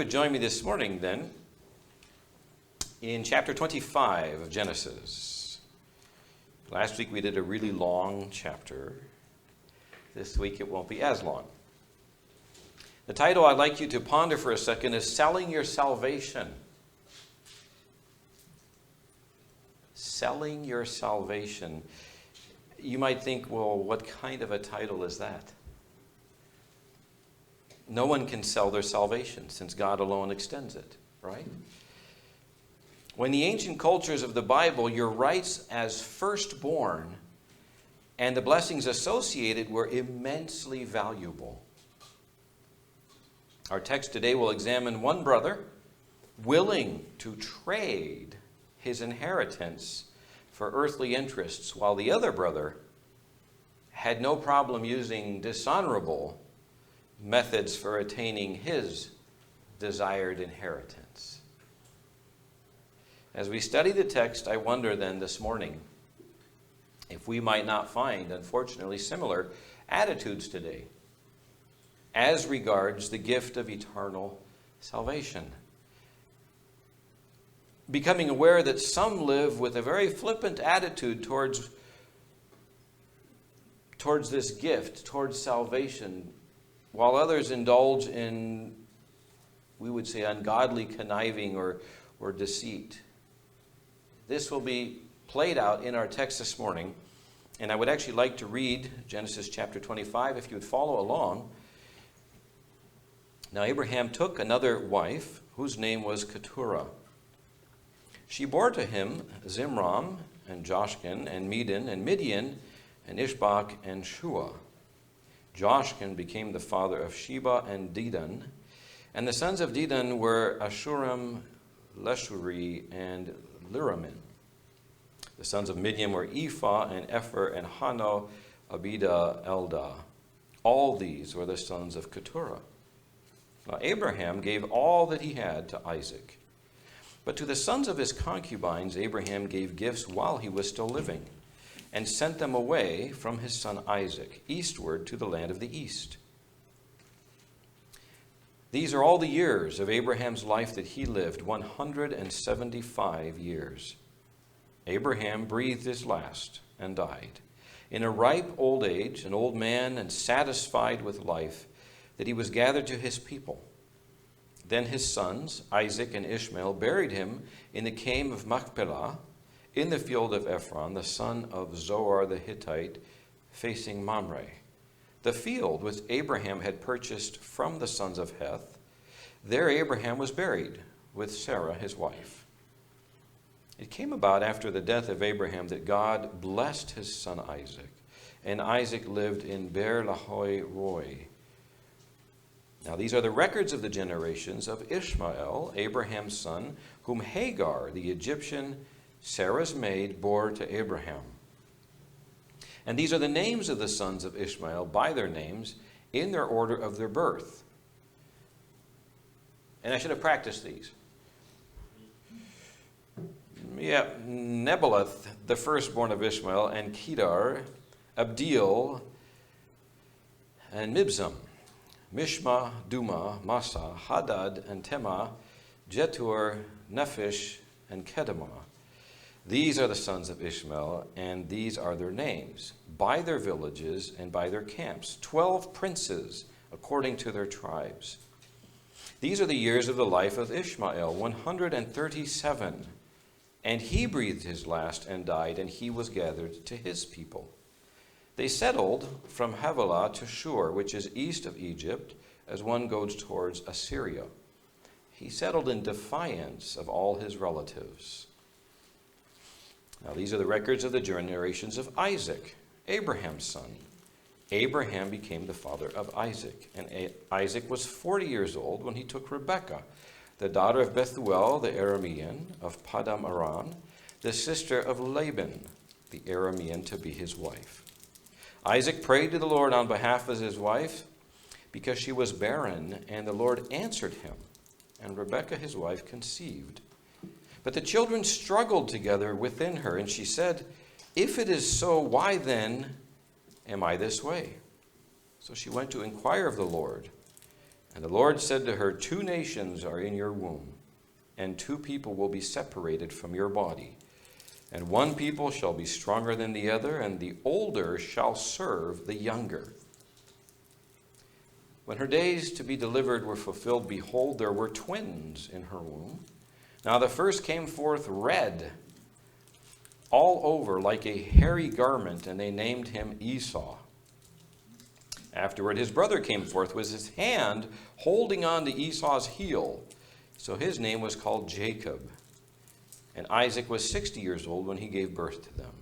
would join me this morning then in chapter 25 of Genesis. Last week we did a really long chapter. This week it won't be as long. The title I'd like you to ponder for a second is Selling Your Salvation. Selling Your Salvation. You might think, well, what kind of a title is that? No one can sell their salvation since God alone extends it, right? When the ancient cultures of the Bible, your rights as firstborn and the blessings associated were immensely valuable. Our text today will examine one brother willing to trade his inheritance for earthly interests, while the other brother had no problem using dishonorable methods for attaining his desired inheritance. As we study the text, I wonder then this morning if we might not find, unfortunately, similar attitudes today as regards the gift of eternal salvation. Becoming aware that some live with a very flippant attitude towards this gift, towards salvation, while others indulge in, we would say, ungodly conniving or deceit. This will be played out in our text this morning, and I would actually like to read Genesis chapter 25, if you would follow along. Now Abraham took another wife, whose name was Keturah. She bore to him Zimram, and Joshkin, and Medan, and Midian, and Ishbak, and Shua. Joshkin became the father of Sheba and Dedan, and the sons of Dedan were Ashuram, Leshuri, and Liramin. The sons of Midian were Ephah, and Epher, and Hano, Abida, Eldah. All these were the sons of Keturah. Now Abraham gave all that he had to Isaac. But to the sons of his concubines Abraham gave gifts while he was still living, and sent them away from his son Isaac, eastward to the land of the east. These are all the years of Abraham's life that he lived, 175 years. Abraham breathed his last and died, in a ripe old age, an old man and satisfied with life, that he was gathered to his people. Then his sons, Isaac and Ishmael, buried him in the cave of Machpelah, in the field of Ephron, the son of Zohar the Hittite, facing Mamre, the field which Abraham had purchased from the sons of Heth. There Abraham was buried with Sarah his wife. It came about after the death of Abraham that God blessed his son Isaac, and Isaac lived in Beer Lahai Roi. Now these are the records of the generations of Ishmael, Abraham's son, whom Hagar, the Egyptian, Sarah's maid, bore to Abraham. And these are the names of the sons of Ishmael by their names in their order of their birth. And I should have practiced these. Nebaleth, the firstborn of Ishmael, and Kedar, Abdeel, and Mibzam, Mishma, Duma, Massa, Hadad, and Tema, Jetur, Nephish, and Kedemah. These are the sons of Ishmael, and these are their names, by their villages and by their camps, 12 princes according to their tribes. These are the years of the life of Ishmael, 137. And he breathed his last and died, and he was gathered to his people. They settled from Havilah to Shur, which is east of Egypt, as one goes towards Assyria. He settled in defiance of all his relatives. Now these are the records of the generations of Isaac, Abraham's son. Abraham became the father of Isaac, and Isaac was 40 years old when he took Rebekah, the daughter of Bethuel the Aramean of Padam Aram, the sister of Laban the Aramean, to be his wife. Isaac prayed to the Lord on behalf of his wife because she was barren, and the Lord answered him, and Rebekah his wife conceived. But the children struggled together within her, and she said, "If it is so, why then am I this way?" So she went to inquire of the Lord. And the Lord said to her, 2 nations are in your womb, and 2 people will be separated from your body. And one people shall be stronger than the other, and the older shall serve the younger. When her days to be delivered were fulfilled, behold, there were twins in her womb. Now the first came forth red, all over like a hairy garment, and they named him Esau. Afterward his brother came forth with his hand holding on to Esau's heel. So his name was called Jacob. And Isaac was 60 years old when he gave birth to them.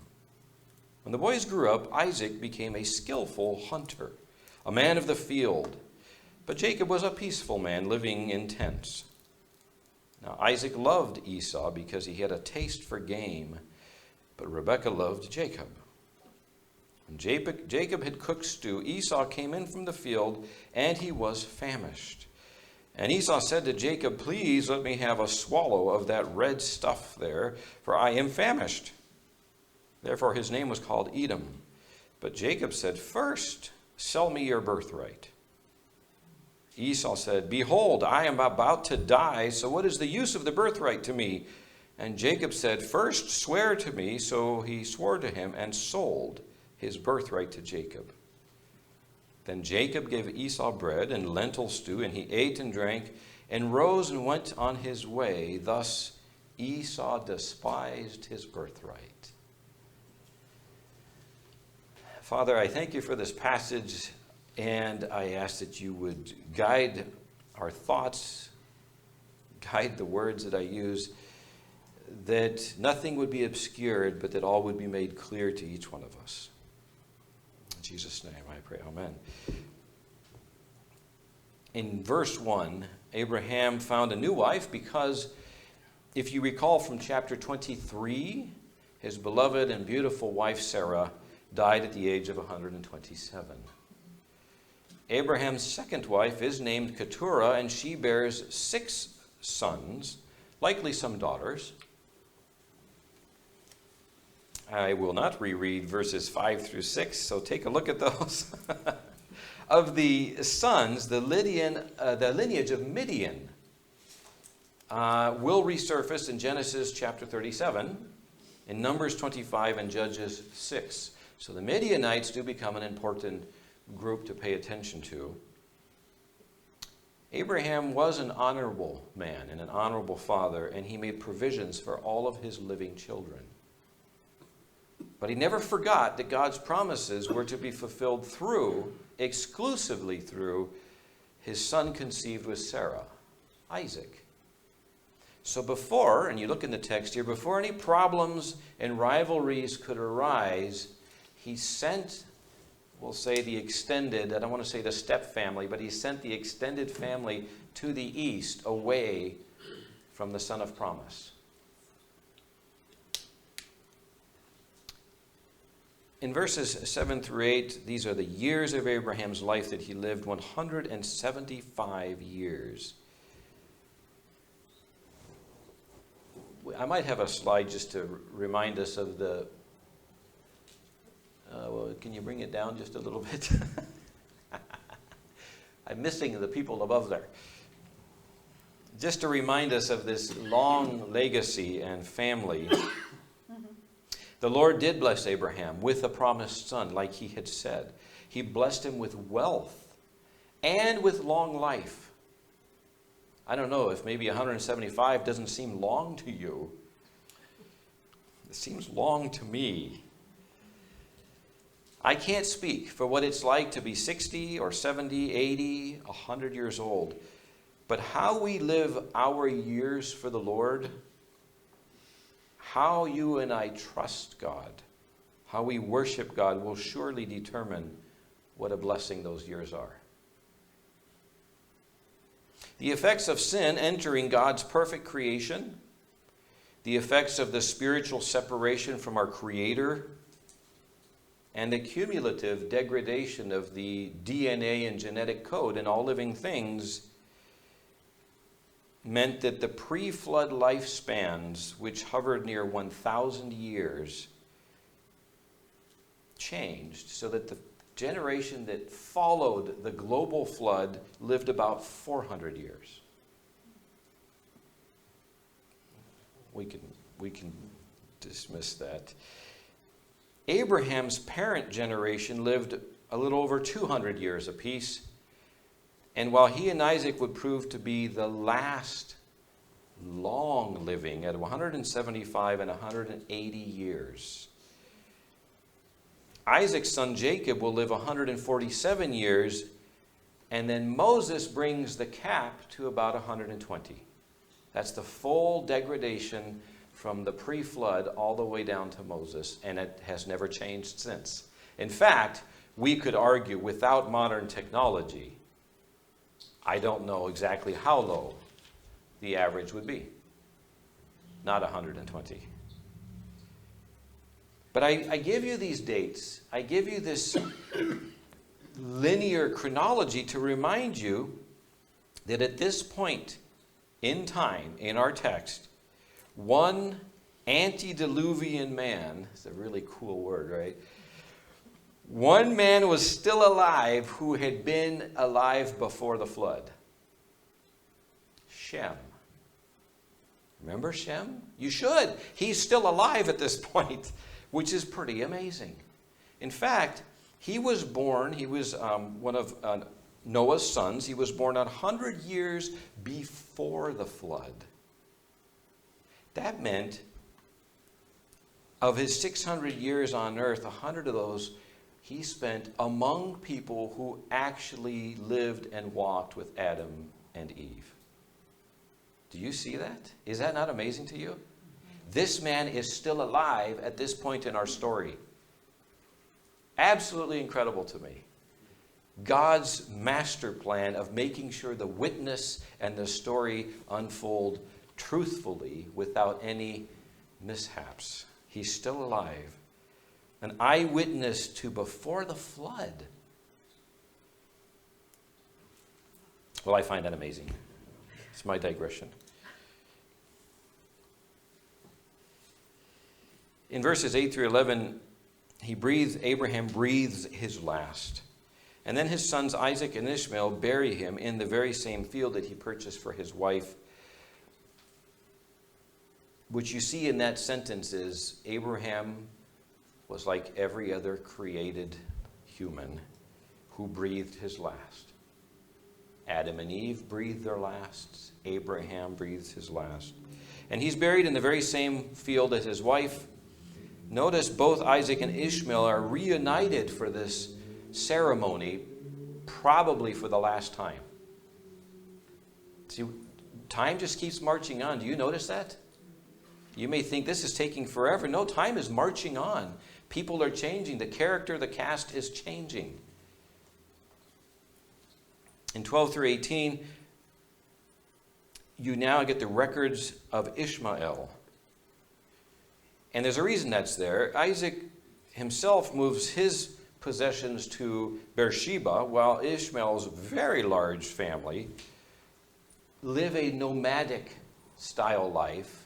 When the boys grew up, Isaac became a skillful hunter, a man of the field. But Jacob was a peaceful man living in tents. Now Isaac loved Esau because he had a taste for game, but Rebekah loved Jacob. When Jacob had cooked stew, Esau came in from the field, and he was famished. And Esau said to Jacob, please let me have a swallow of that red stuff there, for I am famished. Therefore his name was called Edom. But Jacob said, first, sell me your birthright. Esau said, behold, I am about to die, so what is the use of the birthright to me? And Jacob said, first, swear to me. So he swore to him and sold his birthright to Jacob. Then Jacob gave Esau bread and lentil stew, and he ate and drank, and rose and went on his way. Thus Esau despised his birthright. Father, I thank you for this passage, and I ask that you would guide our thoughts, guide the words that I use, that nothing would be obscured, but that all would be made clear to each one of us. In Jesus' name I pray, amen. In verse 1, Abraham found a new wife because, if you recall from chapter 23, his beloved and beautiful wife Sarah died at the age of 127. Abraham's second wife is named Keturah, and she bears 6 sons, likely some daughters. I will not reread verses 5 through 6, so take a look at those. Of the sons, the lineage of Midian will resurface in Genesis chapter 37, in Numbers 25, and Judges 6. So the Midianites do become an important group to pay attention to. Abraham was an honorable man and an honorable father, and he made provisions for all of his living children. But he never forgot that God's promises were to be fulfilled exclusively through his son conceived with Sarah, Isaac. So before, and you look in the text here, before any problems and rivalries could arise, he sent, we'll say the extended, I don't want to say the step family, but he sent the extended family to the east, away from the son of promise. In verses 7 through 8, these are the years of Abraham's life that he lived, 175 years. I might have a slide just to remind us of the... can you bring it down just a little bit? I'm missing the people above there. Just to remind us of this long legacy and family. The Lord did bless Abraham with a promised son, like he had said. He blessed him with wealth and with long life. I don't know if maybe 175 doesn't seem long to you. It seems long to me. I can't speak for what it's like to be 60 or 70, 80, 100 years old. But how we live our years for the Lord, how you and I trust God, how we worship God will surely determine what a blessing those years are. The effects of sin entering God's perfect creation, the effects of the spiritual separation from our Creator, and the cumulative degradation of the DNA and genetic code in all living things meant that the pre-flood lifespans, which hovered near 1,000 years, changed so that the generation that followed the global flood lived about 400 years. We can dismiss that. Abraham's parent generation lived a little over 200 years apiece. And while he and Isaac would prove to be the last long living at 175 and 180 years, Isaac's son Jacob will live 147 years, and then Moses brings the cap to about 120. That's the full degradation from the pre-flood all the way down to Moses, and it has never changed since. In fact, we could argue without modern technology, I don't know exactly how low the average would be. Not 120. But I give you these dates. I give you this linear chronology to remind you that at this point in time in our text, one antediluvian man, it's a really cool word, right? One man was still alive who had been alive before the flood. Shem. Remember Shem? You should. He's still alive at this point, which is pretty amazing. In fact, he was born, he was one of Noah's sons. He was born 100 years before the flood. That meant of his 600 years on earth, 100 of those he spent among people who actually lived and walked with Adam and Eve. Do you see that? Is that not amazing to you? This man is still alive at this point in our story. Absolutely incredible to me. God's master plan of making sure the witness and the story unfold truthfully without any mishaps. He's still alive. An eyewitness to before the flood. Well, I find that amazing. It's my digression. In verses 8 through 11, Abraham breathes his last. And then his sons Isaac and Ishmael bury him in the very same field that he purchased for his wife. What you see in that sentence is Abraham was like every other created human who breathed his last. Adam and Eve breathed their lasts. Abraham breathes his last. And he's buried in the very same field as his wife. Notice both Isaac and Ishmael are reunited for this ceremony, probably for the last time. See, time just keeps marching on. Do you notice that? You may think this is taking forever. No, time is marching on. People are changing. The character, the cast is changing. In 12 through 18, you now get the records of Ishmael. And there's a reason that's there. Isaac himself moves his possessions to Beersheba, while Ishmael's very large family live a nomadic style life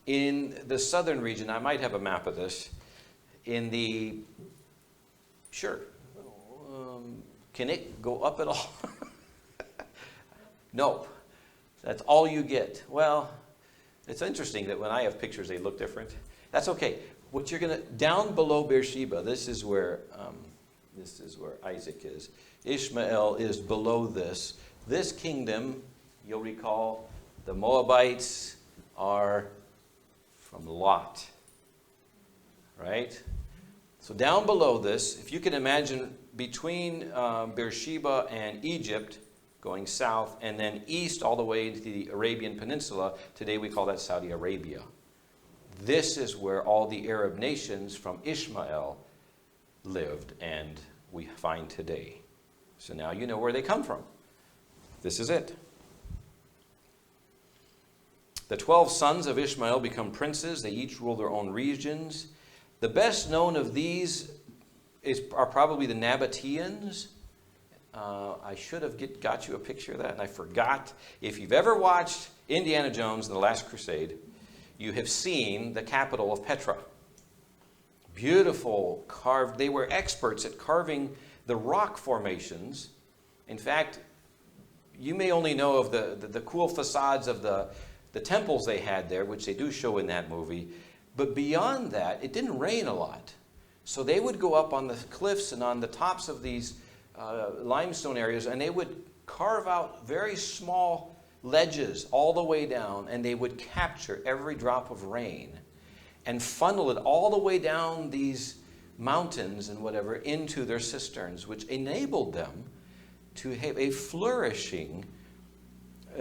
in the southern region. I might have a map of this. Can it go up at all? Nope. That's all you get. Well, it's interesting that when I have pictures, they look different. That's okay. What you're down below Beersheba, this is where Isaac is. Ishmael is below this. This kingdom, you'll recall, the Moabites are from Lot, right? So down below this, if you can imagine between Beersheba and Egypt, going south, and then east all the way into the Arabian Peninsula, today we call that Saudi Arabia. This is where all the Arab nations from Ishmael lived and we find today. So now you know where they come from. This is it. The 12 sons of Ishmael become princes. They each rule their own regions. The best known of these are probably the Nabateans. I should have got you a picture of that, and I forgot. If you've ever watched Indiana Jones and the Last Crusade, you have seen the capital of Petra. beautiful carved. They were experts at carving the rock formations. In fact, you may only know of the cool facades of the temples they had there, which they do show in that movie. But beyond that, it didn't rain a lot. So they would go up on the cliffs and on the tops of these limestone areas, and they would carve out very small ledges all the way down, and they would capture every drop of rain and funnel it all the way down these mountains and whatever into their cisterns, which enabled them to have a flourishing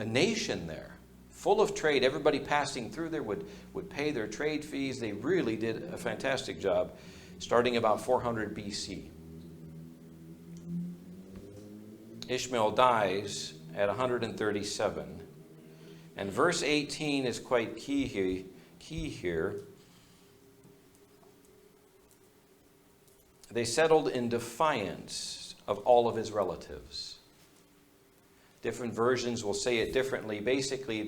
nation there, full of trade. Everybody passing through there would pay their trade fees. They really did a fantastic job, starting about 400 BC. Ishmael dies at 137. And verse 18 is quite key here. They settled in defiance of all of his relatives. Different versions will say it differently. Basically,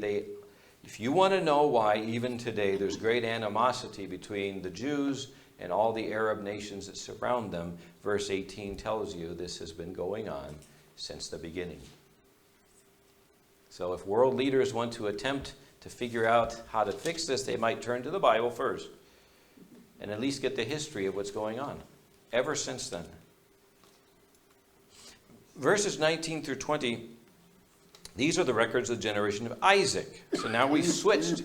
if you want to know why even today there's great animosity between the Jews and all the Arab nations that surround them, verse 18 tells you this has been going on since the beginning. So if world leaders want to attempt to figure out how to fix this, they might turn to the Bible first and at least get the history of what's going on ever since then. Verses 19 through 20, these are the records of the generation of Isaac. So now we've switched.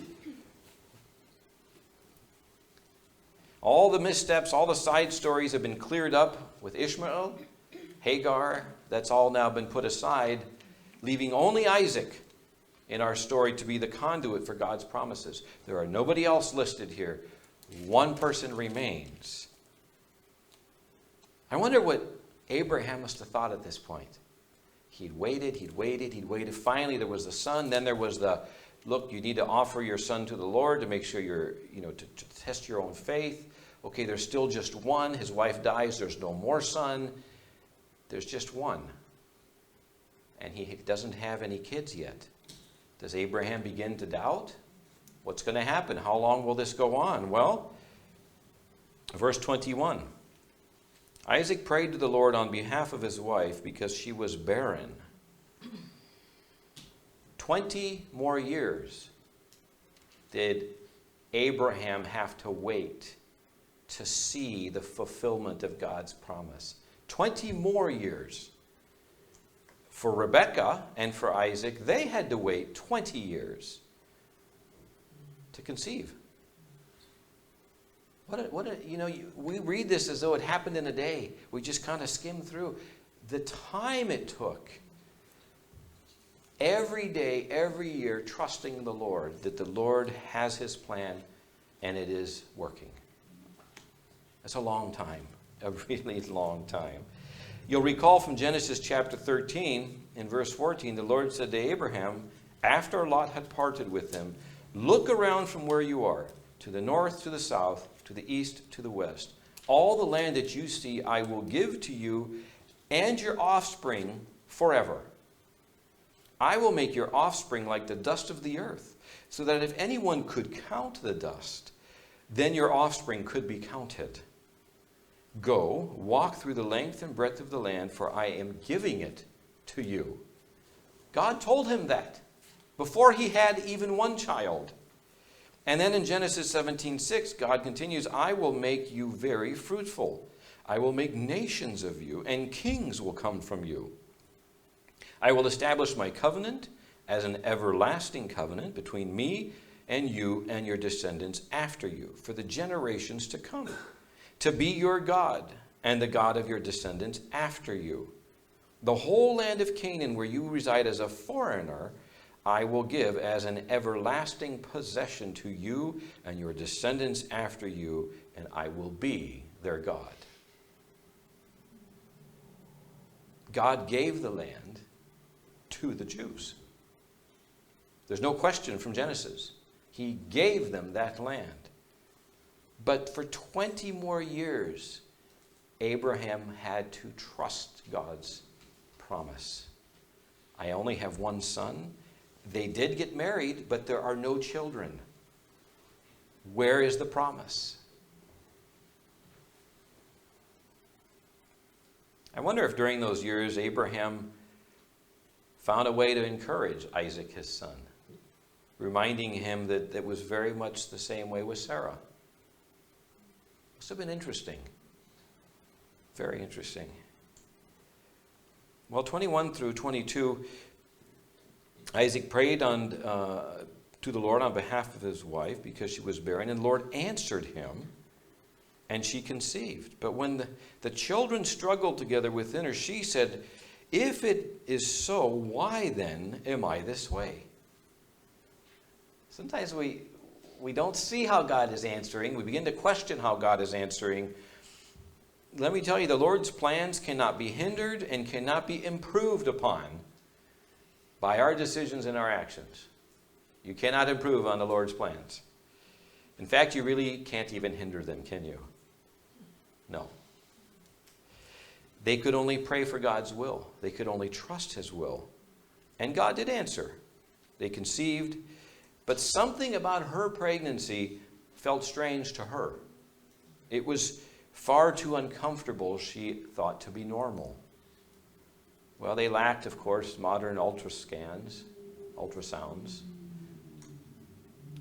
All the missteps, all the side stories have been cleared up with Ishmael, Hagar. That's all now been put aside, leaving only Isaac in our story to be the conduit for God's promises. There are nobody else listed here. One person remains. I wonder what Abraham must have thought at this point. He'd waited. Finally, there was the son. Then there was look, you need to offer your son to the Lord to make sure to test your own faith. Okay, there's still just one. His wife dies. There's no more son. There's just one. And he doesn't have any kids yet. Does Abraham begin to doubt? What's going to happen? How long will this go on? Well, verse 21. Isaac prayed to the Lord on behalf of his wife because she was barren. 20 more years did Abraham have to wait to see the fulfillment of God's promise. 20 more years. For Rebekah and for Isaac, they had to wait 20 years to conceive. We read this as though it happened in a day. We just kind of skim through. The time it took, every day, every year, trusting the Lord, that the Lord has his plan and it is working. That's a long time, a really long time. You'll recall from Genesis chapter 13, in verse 14, the Lord said to Abraham, after Lot had parted with him, look around from where you are, to the north, to the south, to the east, to the west. All the land that you see I will give to you and your offspring forever. I will make your offspring like the dust of the earth, so that if anyone could count the dust, then your offspring could be counted. Go, walk through the length and breadth of the land, for I am giving it to you. God told him that before he had even one child. And then in Genesis 17:6, God continues, I will make you very fruitful. I will make nations of you, and kings will come from you. I will establish my covenant as an everlasting covenant between me and you and your descendants after you, for the generations to come, to be your God and the God of your descendants after you. The whole land of Canaan, where you reside as a foreigner, I will give as an everlasting possession to you and your descendants after you, and I will be their God. God gave the land to the Jews. There's no question from Genesis. He gave them that land. But for 20 more years, Abraham had to trust God's promise. I only have one son. They did get married, but there are no children. Where is the promise? I wonder if during those years Abraham found a way to encourage Isaac, his son, reminding him that it was very much the same way with Sarah. Must have been interesting. Very interesting. Well, 21 through 22, Isaac prayed to the Lord on behalf of his wife because she was barren, and the Lord answered him, and she conceived. But when the children struggled together within her, she said, "If it is so, why then am I this way?" Sometimes we don't see how God is answering. We begin to question how God is answering. Let me tell you, the Lord's plans cannot be hindered and cannot be improved upon by our decisions and our actions. You cannot improve on the Lord's plans. In fact, you really can't even hinder them, can you? No. They could only pray for God's will. They could only trust his will. And God did answer. They conceived, but something about her pregnancy felt strange to her. It was far too uncomfortable, she thought, to be normal. Well, they lacked, of course, modern ultrasounds.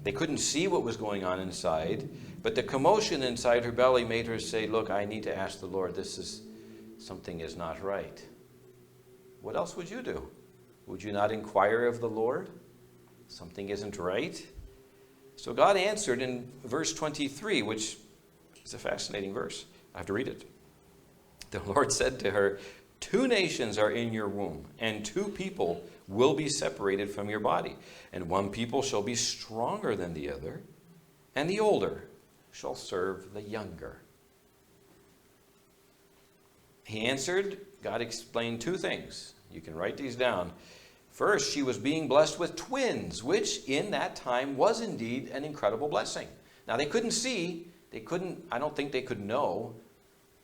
They couldn't see what was going on inside, but the commotion inside her belly made her say, "Look, I need to ask the Lord. Something is not right." What else would you do? Would you not inquire of the Lord? Something isn't right. So God answered in verse 23, which is a fascinating verse. I have to read it. The Lord said to her, "Two nations are in your womb, and two people will be separated from your body. And one people shall be stronger than the other, and the older shall serve the younger." He answered, God explained two things. You can write these down. First, she was being blessed with twins, which in that time was indeed an incredible blessing. Now, they couldn't see, I don't think they could know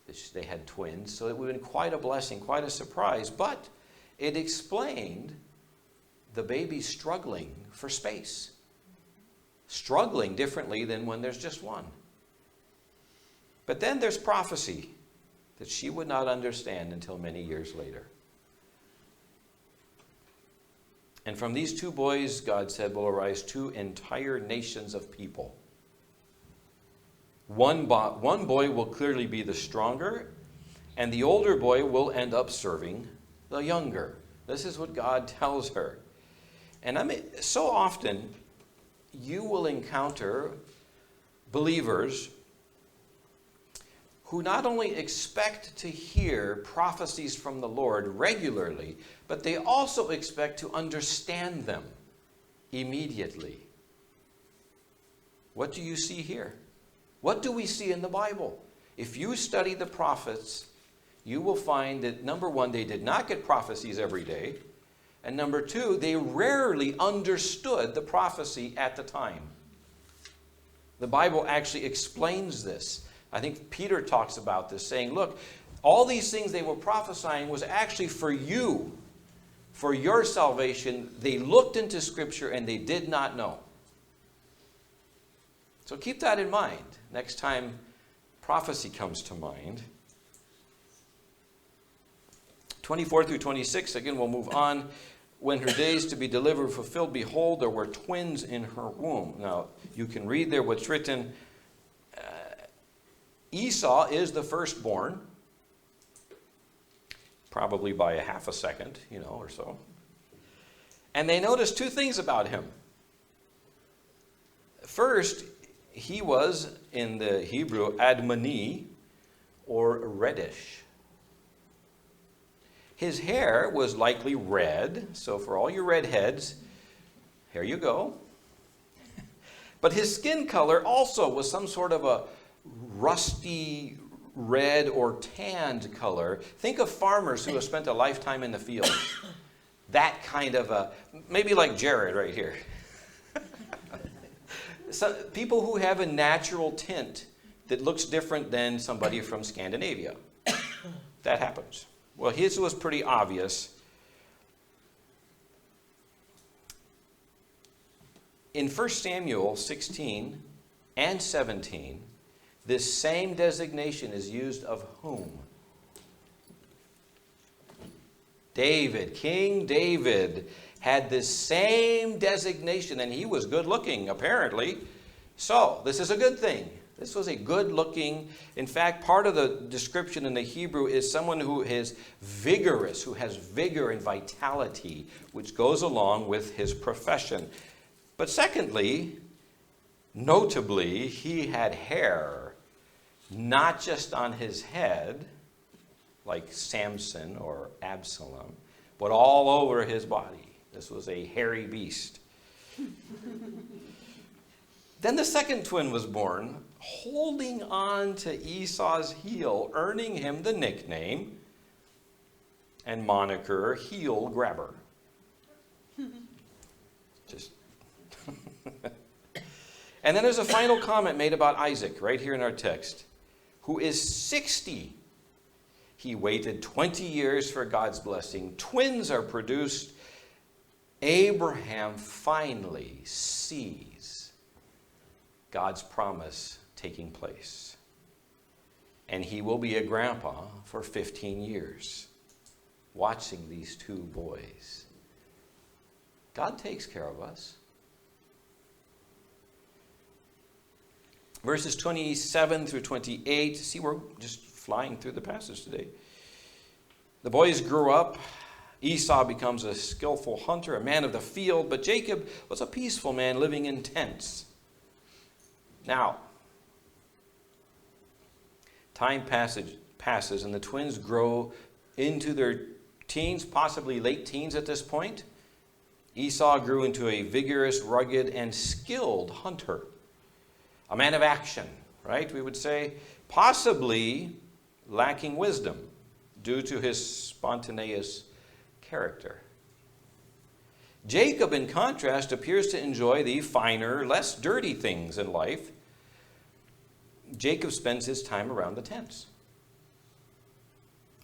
that they had twins, so it would have been quite a blessing, quite a surprise, but it explained the baby struggling for space, struggling differently than when there's just one. But then there's prophecy that she would not understand until many years later. And from these two boys, God said, will arise two entire nations of people. One boy will clearly be the stronger, and the older boy will end up serving the younger. This is what God tells her. And so often, you will encounter believers who not only expect to hear prophecies from the Lord regularly, but they also expect to understand them immediately. What do you see here? What do we see in the Bible? If you study the prophets, you will find that, number one, they did not get prophecies every day, and number two, they rarely understood the prophecy at the time. The Bible actually explains this. I think Peter talks about this, saying, look, all these things they were prophesying was actually for you, for your salvation. They looked into Scripture and they did not know. So keep that in mind next time prophecy comes to mind. 24 through 26, again, we'll move on. When her days to be delivered were fulfilled, behold, there were twins in her womb. Now, you can read there what's written. Esau is the firstborn, probably by a half a second, or so. And they noticed two things about him. First, he was, in the Hebrew, admoni, or reddish. His hair was likely red, so for all you redheads, here you go. But his skin color also was some sort of a rusty red or tanned color. Think of farmers who have spent a lifetime in the field. That kind of maybe like Jared right here. So, people who have a natural tint that looks different than somebody from Scandinavia. That happens. Well, his was pretty obvious. In 1 Samuel 16 and 17, this same designation is used of whom? David, King David, had this same designation, and he was good looking, apparently. So, this is a good thing. This was a good looking, in fact, part of the description in the Hebrew is someone who is vigorous, who has vigor and vitality, which goes along with his profession. But secondly, notably, he had hair, not just on his head, like Samson or Absalom, but all over his body. This was a hairy beast. Then the second twin was born, holding on to Esau's heel, earning him the nickname and moniker heel grabber. Just And then there's a final comment made about Isaac right here in our text, who is 60. He waited 20 years for God's blessing. Twins are produced. Abraham finally sees God's promise taking place. And he will be a grandpa for 15 years, watching these two boys. God takes care of us. Verses 27 through 28. See, we're just flying through the passage today. The boys grew up. Esau becomes a skillful hunter, a man of the field, but Jacob was a peaceful man living in tents. Now, time passes and the twins grow into their teens, possibly late teens at this point. Esau grew into a vigorous, rugged, and skilled hunter. A man of action, right? We would say, possibly lacking wisdom due to his spontaneous character. Jacob, in contrast, appears to enjoy the finer, less dirty things in life. Jacob spends his time around the tents.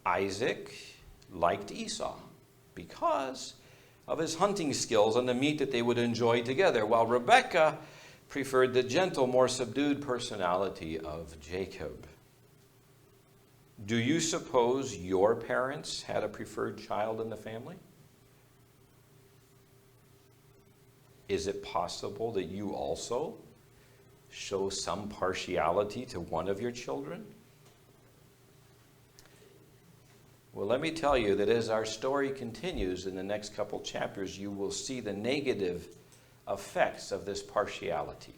Isaac liked Esau because of his hunting skills and the meat that they would enjoy together, while Rebekah preferred the gentle, more subdued personality of Jacob. Do you suppose your parents had a preferred child in the family? Is it possible that you also show some partiality to one of your children? Well, let me tell you that as our story continues in the next couple chapters, you will see the negative effects of this partiality.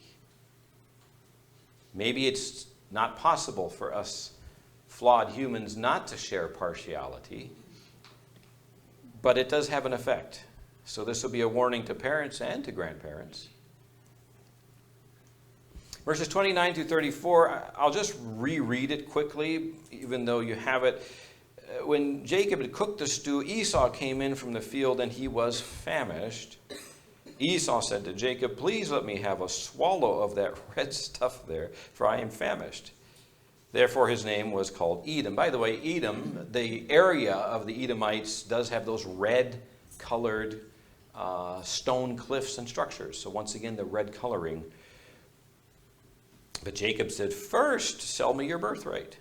Maybe it's not possible for us flawed humans not to share partiality, but it does have an effect. So this will be a warning to parents and to grandparents. Verses 29 through 34, I'll just reread it quickly, even though you have it. When Jacob had cooked the stew, Esau came in from the field, and he was famished. Esau said to Jacob, "Please let me have a swallow of that red stuff there, for I am famished." Therefore his name was called Edom. By the way, Edom, the area of the Edomites, does have those red-colored stone cliffs and structures. So once again, the red coloring. But Jacob said, "First, sell me your birthright."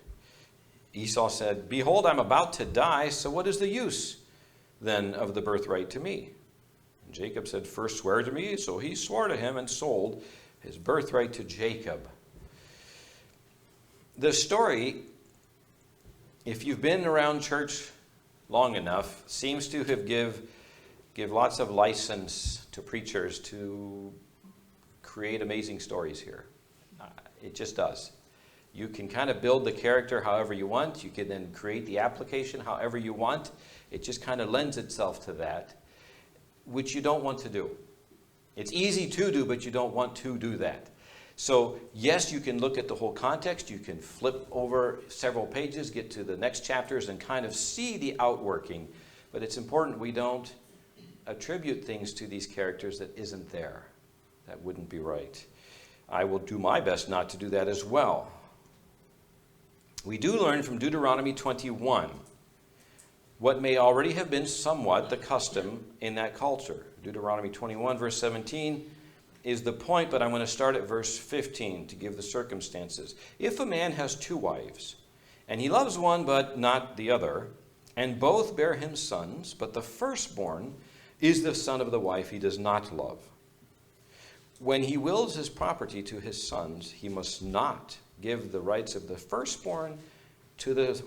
Esau said, "Behold, I'm about to die, so what is the use then of the birthright to me?" And Jacob said, "First swear to me." So he swore to him and sold his birthright to Jacob. The story, if you've been around church long enough, seems to have give lots of license to preachers to create amazing stories here. It just does. You can kind of build the character however you want. You can then create the application however you want. It just kind of lends itself to that, which you don't want to do. It's easy to do, but you don't want to do that. So, yes, you can look at the whole context. You can flip over several pages, get to the next chapters, and kind of see the outworking. But it's important we don't attribute things to these characters that isn't there. That wouldn't be right. I will do my best not to do that as well. We do learn from Deuteronomy 21 what may already have been somewhat the custom in that culture. Deuteronomy 21, verse 17 is the point, but I'm going to start at verse 15 to give the circumstances. If a man has two wives, and he loves one but not the other, And both bear him sons, but the firstborn is the son of the wife he does not love. When he wills his property to his sons, he must not give the rights of the firstborn to the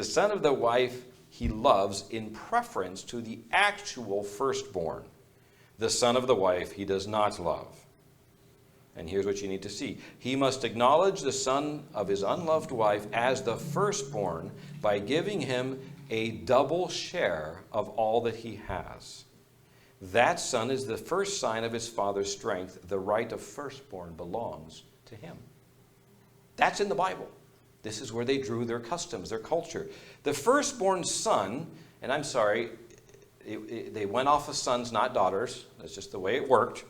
son of the wife he loves in preference to the actual firstborn, the son of the wife he does not love. And here's what you need to see. He must acknowledge the son of his unloved wife as the firstborn by giving him a double share of all that he has. That son is the first sign of his father's strength. The right of firstborn belongs to him. That's in the Bible. This is where they drew their customs, their culture. The firstborn son, and I'm sorry, they went off of sons, not daughters. That's just the way it worked.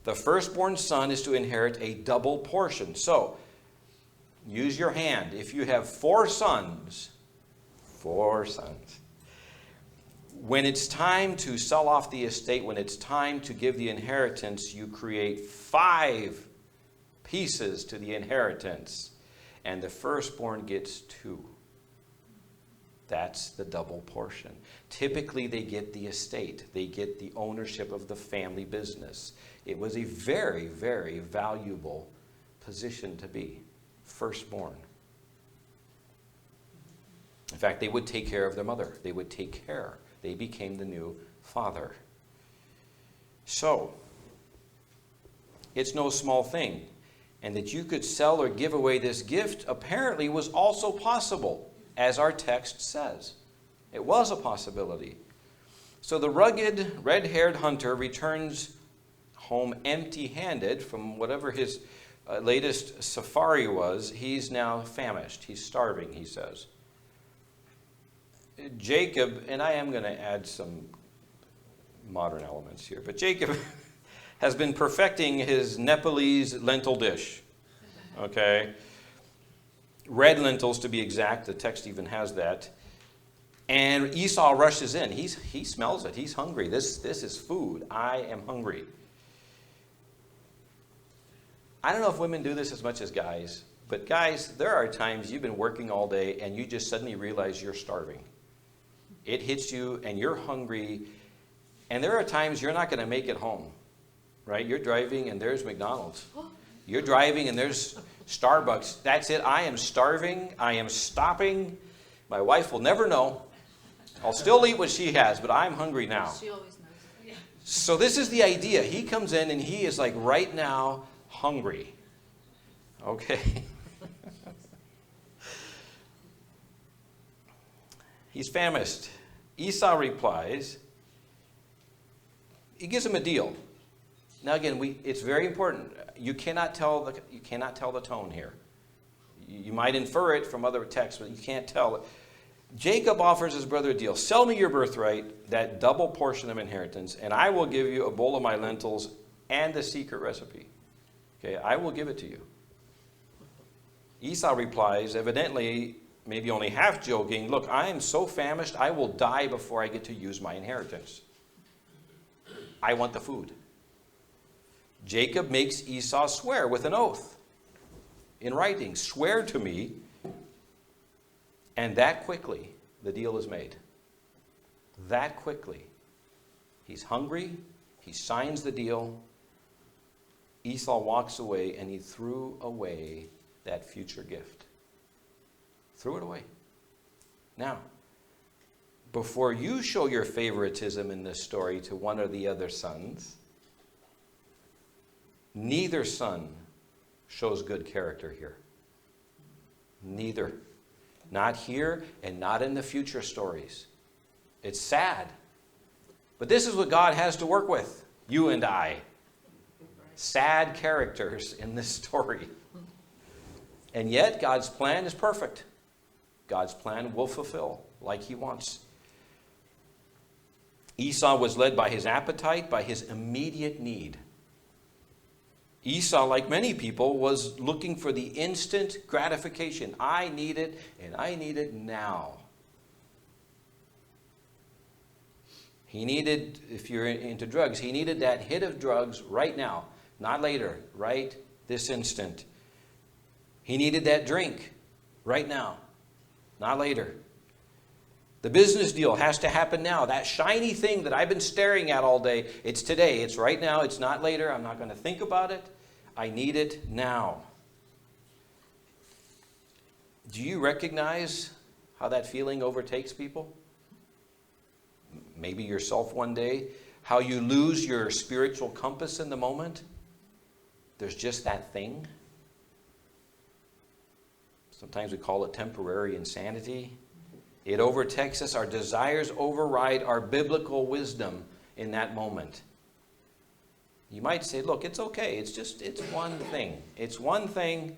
The firstborn son is to inherit a double portion. So, use your hand. If you have four sons, when it's time to sell off the estate, when it's time to give the inheritance, you create 5 pieces to the inheritance, and the firstborn gets 2. That's the double portion. Typically, they get the estate. They get the ownership of the family business. It was a very, very valuable position to be, firstborn. In fact, they would take care of their mother. They would take care. They became the new father. So, it's no small thing. And that you could sell or give away this gift apparently was also possible, as our text says. It was a possibility. So the rugged, red-haired hunter returns home empty-handed from whatever his latest safari was. He's now famished. He's starving, he says. Jacob, and I am going to add some modern elements here, but Jacob has been perfecting his Nepalese lentil dish. Okay? Red lentils, to be exact. The text even has that. And Esau rushes in. He smells it. He's hungry. This is food. I am hungry. I don't know if women do this as much as guys, but guys, there are times you've been working all day and you just suddenly realize you're starving. It hits you and you're hungry, and there are times you're not going to make it home, right? You're driving and there's McDonald's. You're driving and there's Starbucks. That's it. I am starving. I am stopping. My wife will never know. I'll still eat what she has, but I'm hungry now. She always knows. Yeah. So this is the idea. He comes in and he is like right now hungry. Okay. He's famished. Esau replies. He gives him a deal. Now again, it's very important. You cannot tell the tone here. You might infer it from other texts, but you can't tell it. Jacob offers his brother a deal. Sell me your birthright, that double portion of inheritance, and I will give you a bowl of my lentils and the secret recipe. Okay, I will give it to you. Esau replies, evidently, maybe only half joking, look, I am so famished, I will die before I get to use my inheritance. I want the food. Jacob makes Esau swear with an oath in writing, swear to me, and that quickly the deal is made. That quickly. He's hungry, he signs the deal, Esau walks away, and he threw away that future gift. Threw it away. Now, before you show your favoritism in this story to one or the other sons, neither son shows good character here. Neither. Not here and not in the future stories. It's sad. But this is what God has to work with, you and I. Sad characters in this story. And yet, God's plan is perfect. God's plan will fulfill like he wants. Esau was led by his appetite, by his immediate need. Esau, like many people, was looking for the instant gratification. I need it, and I need it now. He needed, if you're into drugs, he needed that hit of drugs right now, not later, right this instant. He needed that drink right now, not later. The business deal has to happen now. That shiny thing that I've been staring at all day, it's today. It's right now. It's not later. I'm not going to think about it. I need it now. Do you recognize how that feeling overtakes people? Maybe yourself one day. How you lose your spiritual compass in the moment. There's just that thing. Sometimes we call it temporary insanity. It overtakes us. Our desires override our biblical wisdom in that moment. You might say, look, it's okay. It's one thing. It's one thing,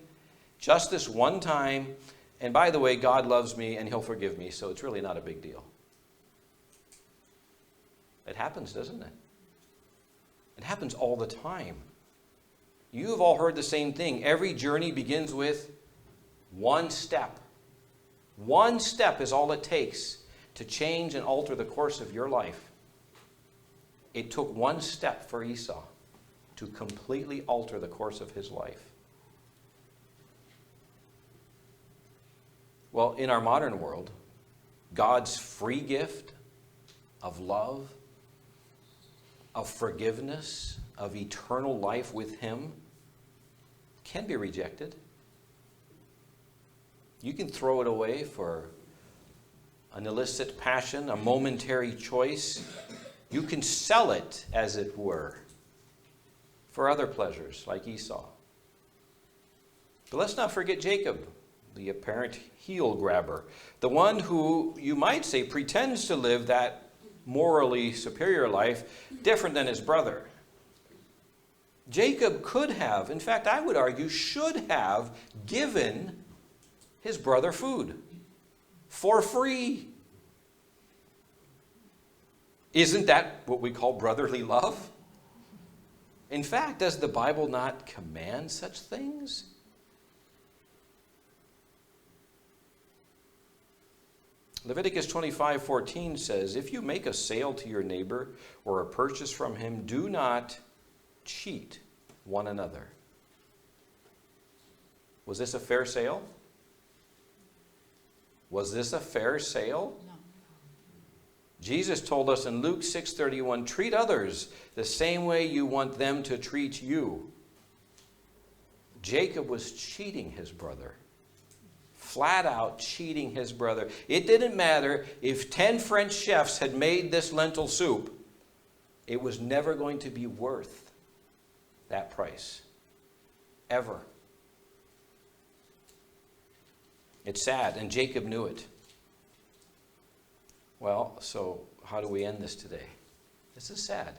just this one time. And by the way, God loves me and He'll forgive me, so it's really not a big deal. It happens, doesn't it? It happens all the time. You have all heard the same thing. Every journey begins with one step. One step is all it takes to change and alter the course of your life. It took one step for Esau to completely alter the course of his life. Well, in our modern world, God's free gift of love, of forgiveness, of eternal life with Him can be rejected. You can throw it away for an illicit passion, a momentary choice. You can sell it, as it were, for other pleasures, like Esau. But let's not forget Jacob, the apparent heel grabber, the one who, you might say, pretends to live that morally superior life different than his brother. Jacob could have, in fact, I would argue, should have given his brother food for free. Isn't that what we call brotherly love? In fact, does the Bible not command such things? Leviticus 25:14 says, if you make a sale to your neighbor or a purchase from him, do not cheat one another. Was this a fair sale? Was this a fair sale? No. Jesus told us in Luke 6:31, treat others the same way you want them to treat you. Jacob was cheating his brother. Flat out cheating his brother. It didn't matter if 10 French chefs had made this lentil soup. It was never going to be worth that price. Ever. It's sad, and Jacob knew it. Well, so how do we end this today? This is sad.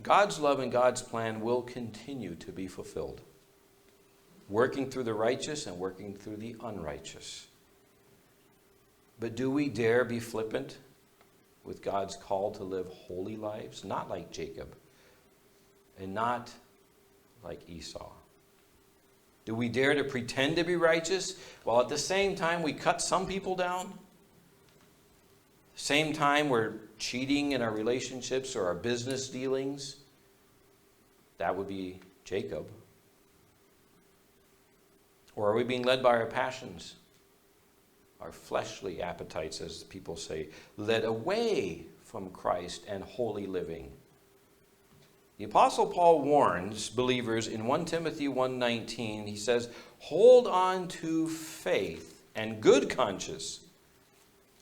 God's love and God's plan will continue to be fulfilled, working through the righteous and working through the unrighteous. But do we dare be flippant with God's call to live holy lives? Not like Jacob, and not like Esau. Do we dare to pretend to be righteous while at the same time we cut some people down? Same time we're cheating in our relationships or our business dealings? That would be Jacob. Or are we being led by our passions? Our fleshly appetites, as people say, led away from Christ and holy living. The Apostle Paul warns believers in 1 Timothy 1:19. He says, hold on to faith and good conscience,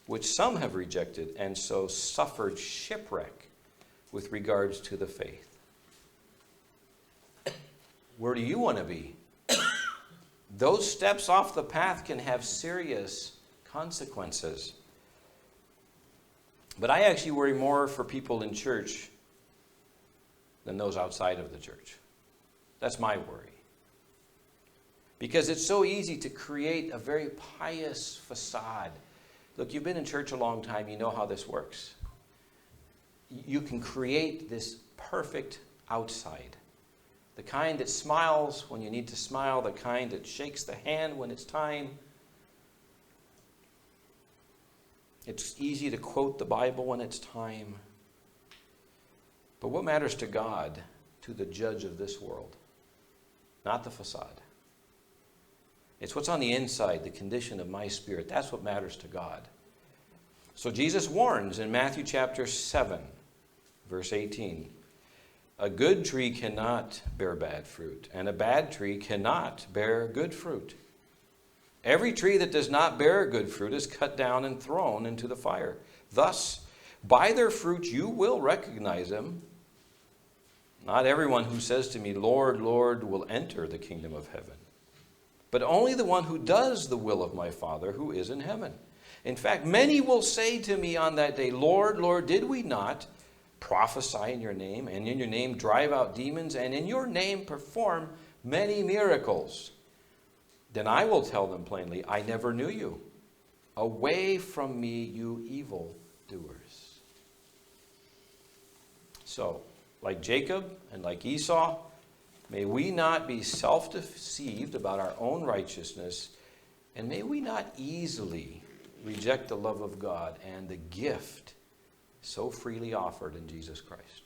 which some have rejected and so suffered shipwreck with regards to the faith. Where do you want to be? Those steps off the path can have serious consequences. But I actually worry more for people in church than those outside of the church. That's my worry. Because it's so easy to create a very pious facade. Look, you've been in church a long time. You know how this works. You can create this perfect outside. The kind that smiles when you need to smile. The kind that shakes the hand when it's time. It's easy to quote the Bible when it's time. But what matters to God, to the judge of this world? Not the facade. It's what's on the inside, the condition of my spirit. That's what matters to God. So Jesus warns in Matthew chapter 7, verse 18, a good tree cannot bear bad fruit, and a bad tree cannot bear good fruit. Every tree that does not bear good fruit is cut down and thrown into the fire. Thus, by their fruit you will recognize them. Not everyone who says to me, Lord, Lord, will enter the kingdom of heaven, but only the one who does the will of my Father who is in heaven. In fact, many will say to me on that day, Lord, Lord, did we not prophesy in your name, and in your name drive out demons, and in your name perform many miracles? Then I will tell them plainly, I never knew you. Away from me, you evil doers. So, like Jacob and like Esau, may we not be self-deceived about our own righteousness, and may we not easily reject the love of God and the gift so freely offered in Jesus Christ.